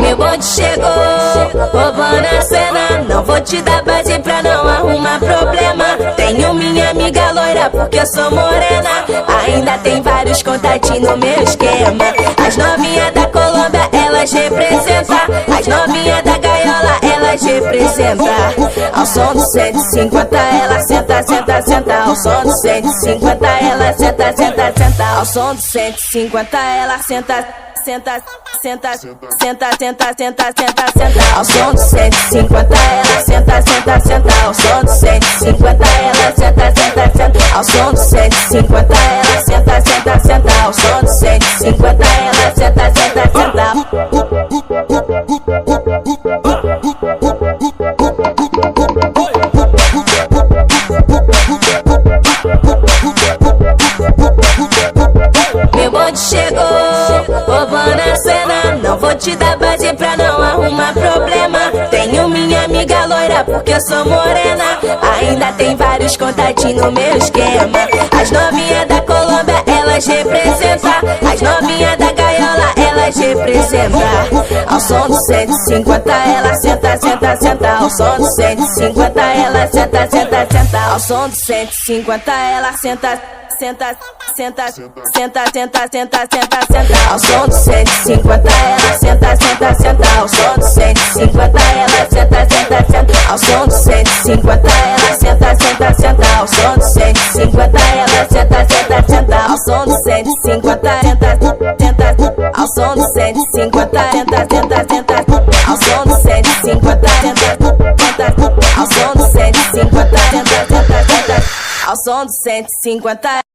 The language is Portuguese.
Meu bonde chegou, roubando a cena. Não vou te dar base pra não arrumar problema. Tenho minha amiga loira porque eu sou morena. Ainda tem vários contatinhos no meu esquema. As novinhas da Colômbia, elas representam. As novinhas da gaiola, elas representam. Ao som do 150 ela senta, senta, senta. Ao som do 150 ela senta, senta, senta. Ao som do 150 ela senta, senta, senta, senta, senta, senta, senta, senta. Ao som do 150 ela senta, senta, senta. Ao som do 150 ela senta, senta, senta. Ao som do 150 ela senta, senta, senta. Ao som do 150 ela senta, senta, senta. Meu bonde chegou, roubando a cena. Não vou te dar base pra não arrumar problema. Tenho minha amiga loira porque eu sou morena. Ainda tem vários contatinhos no meu esquema. As novinhas da Colômbia, elas representam. As novinhas da gaiola, elas representam. Ao som do 150 ela senta, senta, senta. Ao som do 150 ela senta, senta, senta. Ao som do 150 ela senta, senta, senta, senta, senta, senta, senta, senta. Ao som do 150 ela senta, senta, senta. Ao som do 150 ela senta, senta, senta. Ao som do 150 ela senta, senta, senta. Ao som do 150 ela senta, senta, senta. Ao som do 150 senta, senta. Ao som do 150 senta, senta, senta. Ao som do 150 senta, senta. Ao som do 150 senta, senta, senta. Ao som do 150